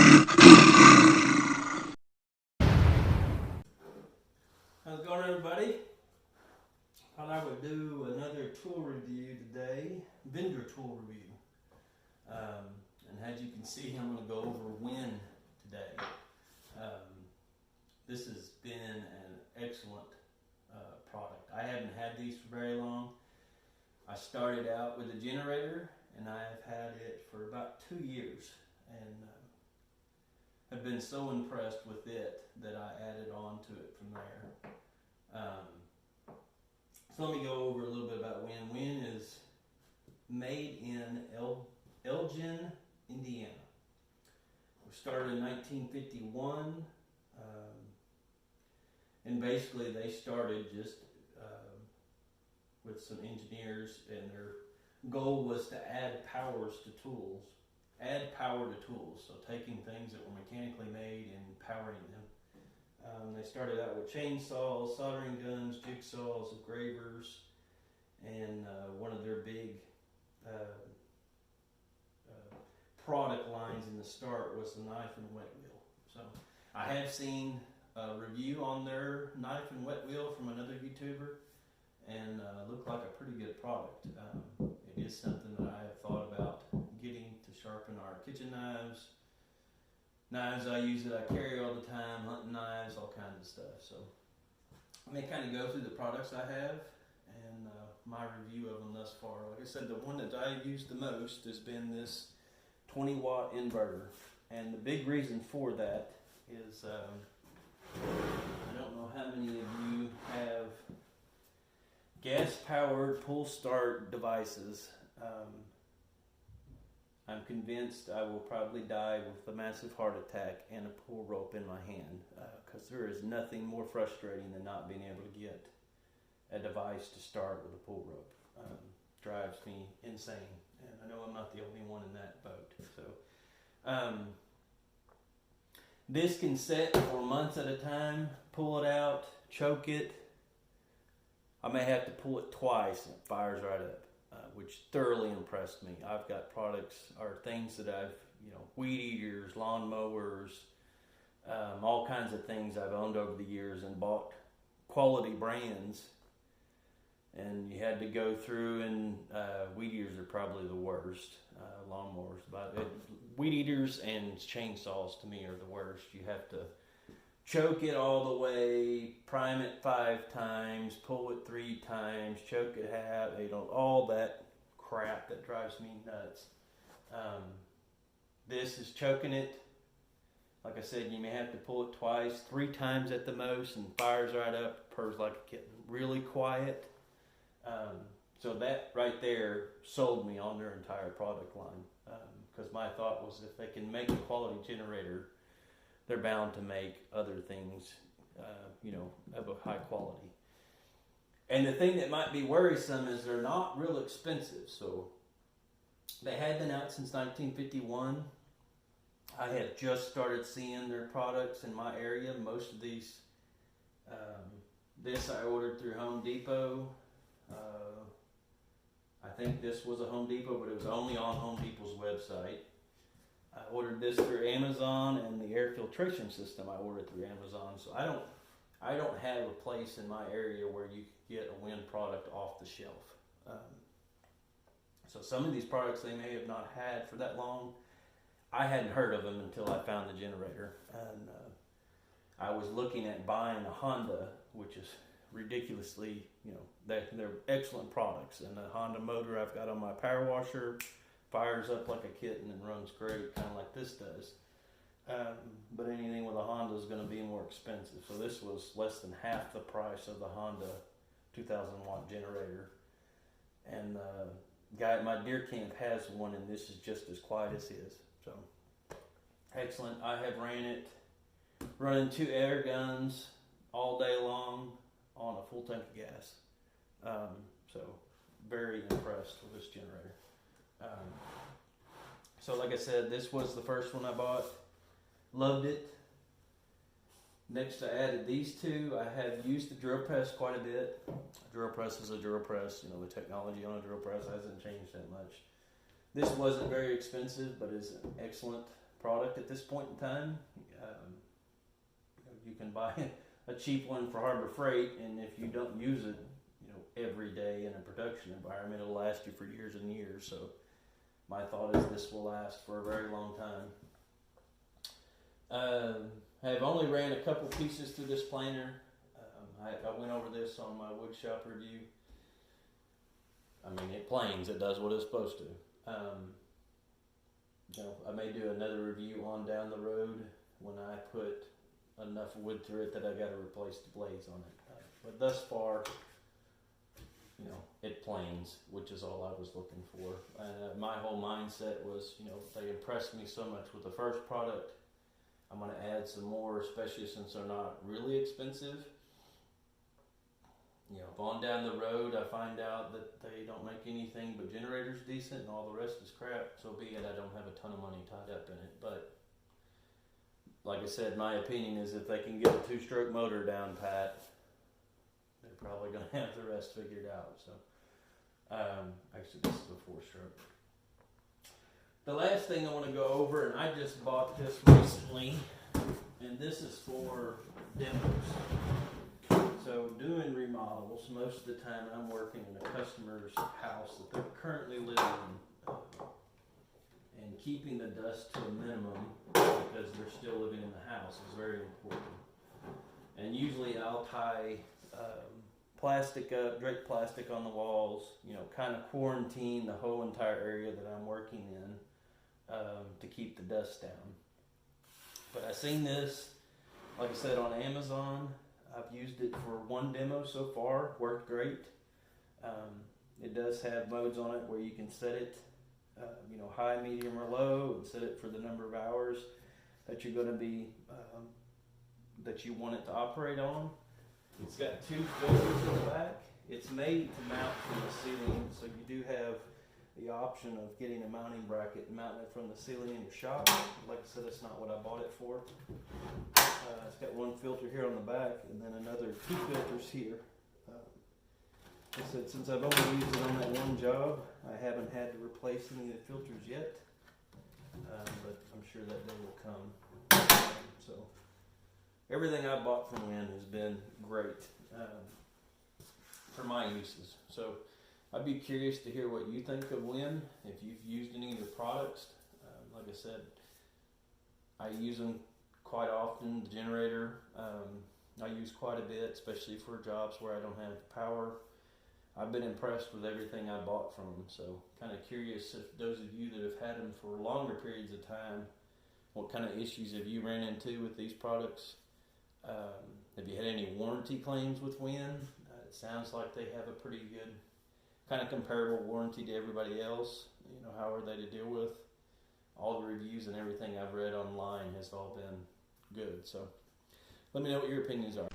How's it going, everybody? Thought I would do another tool review today, vendor tool review. And as you can see, I'm going to go over WEN today. This has been an excellent product. I haven't had these for very long. I started out with a generator, and I've had it for about 2 years, and I've been so impressed with it that I added on to it from there. So let me go over a little bit about WEN. WEN is made in Elgin, Indiana. We started in 1951, and basically they started just with some engineers, and their goal was to add power to tools. So taking things that were mechanically made and powering them. They started out with chainsaws, soldering guns, jigsaws, engravers, and one of their big product lines in the start was the knife and wet wheel. So I have seen a review on their knife and wet wheel from another YouTuber, and looked like a pretty good product. It is something that I have thought about getting to sharpen our kitchen knives. Knives I use that I carry all the time, hunting knives, all kinds of stuff. So let me kind of go through the products I have and my review of them thus far. Like I said, the one that I've used the most has been this 20-watt inverter. And the big reason for that is, I don't know how many of you have gas-powered pull-start devices. I'm convinced I will probably die with a massive heart attack and a pull rope in my hand, because there is nothing more frustrating than not being able to get a device to start with a pull rope. Drives me insane, and I know I'm not the only one in that boat. So this can set for months at a time, pull it out, choke it. I may have to pull it twice and it fires right up. Which thoroughly impressed me. I've got products or things that I've, weed eaters, lawn mowers, all kinds of things I've owned over the years and bought quality brands. And you had to go through, and weed eaters are probably the worst. Lawnmowers, but weed eaters and chainsaws to me are the worst. You have to choke it all the way, prime it 5 times, pull it 3 times, choke it half, all that crap that drives me nuts. This is choking it. Like I said, you may have to pull it twice, 3 times at the most, and fires right up, purrs like a kitten. Really quiet. So that right there sold me on their entire product line. Because my thought was, if they can make a quality generator, they're bound to make other things, of a high quality. And the thing that might be worrisome is they're not real expensive. So they had been out since 1951. I had just started seeing their products in my area. Most of these, this I ordered through Home Depot. I think this was a Home Depot, but it was only on Home Depot's website. I ordered this through Amazon, and the air filtration system I ordered through Amazon. So I don't have a place in my area where you can get a WEN product off the shelf. So some of these products they may have not had for that long. I hadn't heard of them until I found the generator, and I was looking at buying a Honda, which is ridiculously, they're excellent products. And the Honda motor I've got on my power washer fires up like a kitten and runs great, kind of like this does. But anything with a Honda is going to be more expensive. So this was less than half the price of the Honda 2,000-watt generator. And the guy at my deer camp has one, and this is just as quiet as his. So excellent. I have running 2 air guns all day long on a full tank of gas. So very impressed with this generator. So like I said, this was the first one I bought. Loved it. Next I added these 2. I have used the drill press quite a bit. A drill press is a drill press. The technology on a drill press hasn't changed that much. This wasn't very expensive, but is an excellent product at this point in time. You can buy a cheap one for Harbor Freight, and if you don't use it, every day in a production environment, it'll last you for years and years. So my thought is this will last for a very long time. I've only ran a couple pieces through this planer. I went over this on my wood shop review. I mean, it planes, it does what it's supposed to. I may do another review on down the road when I put enough wood through it that I got to replace the blades on it. But thus far, it planes, which is all I was looking for. My whole mindset was, they impressed me so much with the first product. I'm going to add some more, especially since they're not really expensive. On down the road, I find out that they don't make anything but generators decent and all the rest is crap. So be it, I don't have a ton of money tied up in it. But like I said, my opinion is if they can get a 2-stroke motor down pat, they're probably going to have the rest figured out. So, actually, this is a 4-stroke. The last thing I want to go over, and I just bought this recently, and this is for demos. So, doing remodels, most of the time I'm working in a customer's house that they're currently living in, and keeping the dust to a minimum because they're still living in the house is very important. And usually I'll tie plastic up, drape plastic on the walls, kind of quarantine the whole entire area that I'm working in to keep the dust down. But I seen this, like I said, on Amazon. I've used it for one demo so far, worked great. It does have modes on it where you can set it, high, medium, or low, and set it for the number of hours that you're going to be, that you want it to operate on. It's got 2 filters in the back. It's made to mount from the ceiling, so you do have the option of getting a mounting bracket and mounting it from the ceiling in your shop. Like I said, that's not what I bought it for. It's got 1 filter here on the back and then another 2 filters here. Like I said, since I've only used it on that one job, I haven't had to replace any of the filters yet, but I'm sure that day will come. So everything I bought from WEN has been great for my uses. So I'd be curious to hear what you think of WEN, if you've used any of their products. Like I said, I use them quite often. The generator, I use quite a bit, especially for jobs where I don't have power. I've been impressed with everything I bought from them, so kind of curious if those of you that have had them for longer periods of time, what kind of issues have you ran into with these products? Have you had any warranty claims with WEN? It sounds like they have a pretty good, kind of comparable warranty to everybody else. How are they to deal with? All the reviews and everything I've read online has all been good. So let me know what your opinions are.